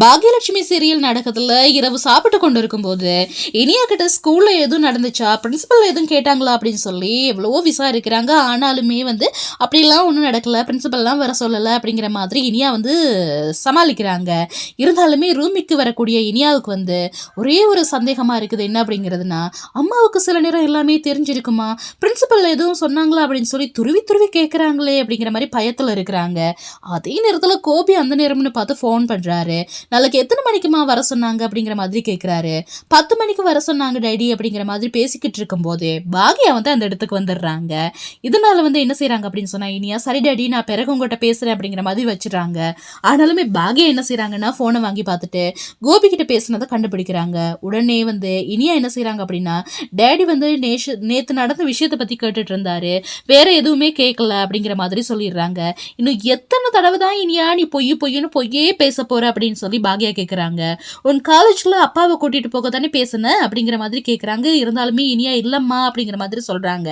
Bhagyalakshmi serial நடக்கிறதுல இரவு சாப்பிட்டு கொண்டு இருக்கும்போது இனியா கிட்ட ஸ்கூல்ல எதுவும் நடந்துச்சா, பிரின்சிபல் எதுவும் கேட்டாங்களா அப்படின்னு சொல்லி எவ்வளவோ விசாரிக்கிறாங்க. ஆனாலுமே அப்படிலாம் ஒன்றும் நடக்கல, பிரின்சிபல்லாம் வர சொல்லலை அப்படிங்கிற மாதிரி இனியா சமாளிக்கிறாங்க. இருந்தாலுமே ரூமிக்கு வரக்கூடிய இனியாவுக்கு ஒரே ஒரு சந்தேகமா இருக்குது. என்ன அப்படிங்கிறதுனா, அம்மாவுக்கு சில நேரம் எல்லாமே தெரிஞ்சிருக்குமா, பிரின்சிபல் எதுவும் சொன்னாங்களா அப்படின்னு சொல்லி துருவி துருவி கேட்குறாங்களே அப்படிங்கிற மாதிரி பயத்தில் இருக்கிறாங்க. அதே நேரத்தில் கோபி அந்த நேரம்னு பார்த்து ஃபோன் பண்ணுறாரு. நாளைக்கு எத்தனை மணிக்குமா வர சொன்னாங்க அப்படிங்கிற மாதிரி கேட்குறாரு. 10 மணிக்கு வர சொன்னாங்க டைடி அப்படிங்கிற மாதிரி பேசிக்கிட்டு இருக்கும்போது பாக்யா அந்த இடத்துக்கு வந்துடுறாங்க. இதனால என்ன செய்யறாங்க அப்படின்னு சொன்னா, இனியா சரி டாடி நான் பிறகு உங்கள்கிட்ட பேசுறேன் அப்படிங்கிற மாதிரி வச்சுறாங்க. ஆனாலுமே பாக்யா என்ன செய்யறாங்கன்னா, போனை வாங்கி பார்த்துட்டு கோபி கிட்ட பேசுனதை கண்டுபிடிக்கிறாங்க. உடனே இனியா என்ன செய்யறாங்க அப்படின்னா, டேடி நேத்து நடந்த விஷயத்தை பத்தி கேட்டுட்டு இருந்தாரு, வேற எதுவுமே கேட்கல அப்படிங்கிற மாதிரி சொல்லிடுறாங்க. இன்னும் எத்தனை தடவை தான் இனியா நீ பொய்யுன்னு பொய்யே பேச போற அப்படின்னு சொல்லி பாக்யா கேட்குறாங்க. உன் காலேஜ்ல அப்பாவை கூட்டிட்டு போக தானே பேசுன அப்படிங்கிற மாதிரி கேட்குறாங்க. இருந்தாலுமே இனியா இல்லம்மா அப்படிங்கிற மாதிரி சொல்றாங்க.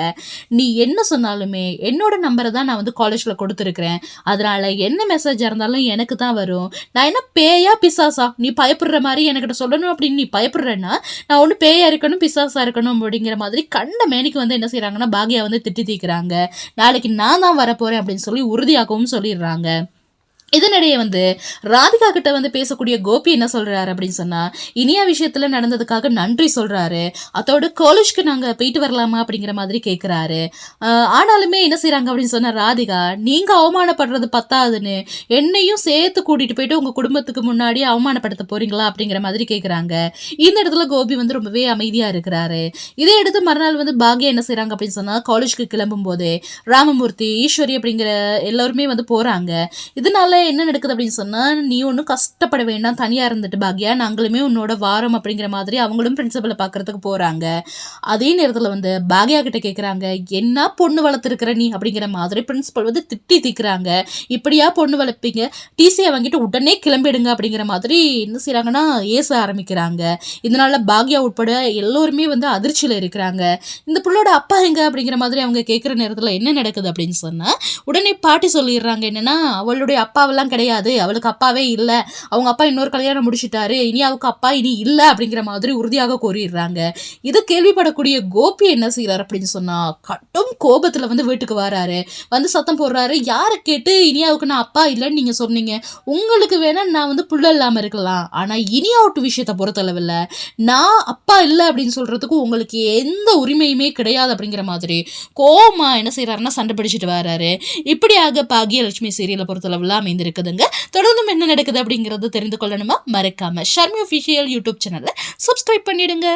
நீ என்ன சொன்னாலுமே என்னோட நம்பரை தான் நான் காலேஜ்ல கொடுத்துருக்கிறேன், அதனால என்ன மெசேஜா இருந்தாலும் எனக்கு தான் வரும். நான் என்ன பேயா பிசாசா நீ பயப்படுற மாதிரி என்கிட்ட சொல்லணும் அப்படின்னு நீ பயப்படுறேன்னா, நான் ஒன்று பேயா இருக்கணும் பிசாசா இருக்கணும் அப்படிங்கிற மாதிரி கண்ட மேனிக்கு என்ன செய்யறாங்கன்னா, பாக்யா திட்டி தீக்குறாங்க. நாளைக்கு நான் தான் வரப்போறேன் அப்படின்னு சொல்லி உறுதியாகவும் சொல்லிடுறாங்க. இதனிடையே ராதிகா கிட்ட பேசக்கூடிய கோபி என்ன சொல்றாரு அப்படின்னு சொன்னா, இனியா விஷயத்துல நடந்ததுக்காக நன்றி சொல்றாரு. அதோட காலேஜ்க்கு நாங்க போயிட்டு வரலாமா அப்படிங்கிற மாதிரி கேட்கிறாரு. ஆனாலுமே என்ன செய்யறாங்க அப்படின்னு சொன்னா, ராதிகா நீங்க அவமானப்படுறது பத்தாதுன்னு என்னையும் சேர்த்து கூட்டிட்டு போயிட்டு உங்க குடும்பத்துக்கு முன்னாடி அவமானப்படுத்த போறீங்களா அப்படிங்கிற மாதிரி கேட்கிறாங்க. இந்த இடத்துல கோபி ரொம்பவே அமைதியா இருக்கிறாரு. இதே எடுத்து மறுநாள் பாக்யா என்ன செய்யறாங்க அப்படின்னு சொன்னா, காலேஜ்க்கு கிளம்பும் போது ராமமூர்த்தி ஈஸ்வரி அப்படிங்கிற எல்லாருமே போறாங்க. இதனால என்ன நடக்குது அப்படின்னு சொன்னா, நீ ஒன்றும் கஷ்டப்பட வேண்டாம், தனியா இருந்துட்டு பாக்யா நாங்களுமே உன்னோட வாரம் அப்படிங்கிற மாதிரி அவங்களும் பிரின்சிபலை பார்க்கறதுக்கு போறாங்க. அதே நேரத்தில் பாக்யா கிட்ட கேட்குறாங்க, என்ன பொண்ணு வளர்த்துருக்கிற நீ அப்படிங்கிற மாதிரி பிரின்சிபல் திட்டி தீக்குறாங்க. இப்படியா பொண்ணு வளர்ப்பீங்க, டிசியை வாங்கிட்டு உடனே கிளம்பிடுங்க அப்படிங்கிற மாதிரி என்ன செய்யறாங்கன்னா ஏச ஆரம்பிக்கிறாங்க. இதனால பாக்யா உட்பட எல்லோருமே அதிர்ச்சியில் இருக்கிறாங்க. இந்த புள்ளோட அப்பா எங்க அப்படிங்கிற மாதிரி அவங்க கேட்குற நேரத்தில் என்ன நடக்குது அப்படின்னு சொன்னா, உடனே பாட்டி சொல்லிடுறாங்க, என்னன்னா அவளுடைய அப்பாவெல்லாம் கிடையாது, அவளுக்கு அப்பாவே இல்லை, அவங்க அப்பா இன்னொரு கல்யாணம் முடிச்சுட்டாரு, இனி அவளுக்கு அப்பா இனி இல்லை அப்படிங்கிற மாதிரி உறுதியாக கூறிடுறாங்க. இதை கேள்விப்படக்கூடிய கோபி என்ன செய்யறாரு அப்படின்னு சொன்னா, கட்டும் கோபத்துல வீட்டுக்கு வராரு. சத்தம் போடுறாரு, யாரை கேட்டு இனியாவுக்கு நான் அப்பா இல்லைன்னு நீங்க சொன்னீங்க, உங்களுக்கு வேணா நான் புள்ள இல்லாம இருக்கலாம், ஆனா இனியாவுட்டு விஷயத்தை பொறுத்தளவில் நான் அப்பா இல்லை அப்படின்னு சொல்றதுக்கு உங்களுக்கு எந்த உரிமையுமே கிடையாது அப்படிங்கிற மாதிரி கோமா என்ன செய்யறாருன்னா சண்டை பிடிச்சிட்டு வராரு. இப்படியாக பாக்யலட்சுமி சீரியலை பொறுத்தளவில் அமைந்திருக்குதுங்க. தொடர்ந்தும் என்ன நடக்குது அப்படிங்கறது தெரிந்து கொள்ளணுமா, மறக்காம ஷர்மி ஆஃபிஷியல் யூடியூப் சேனலை சப்ஸ்கிரைப் பண்ணிடுங்க.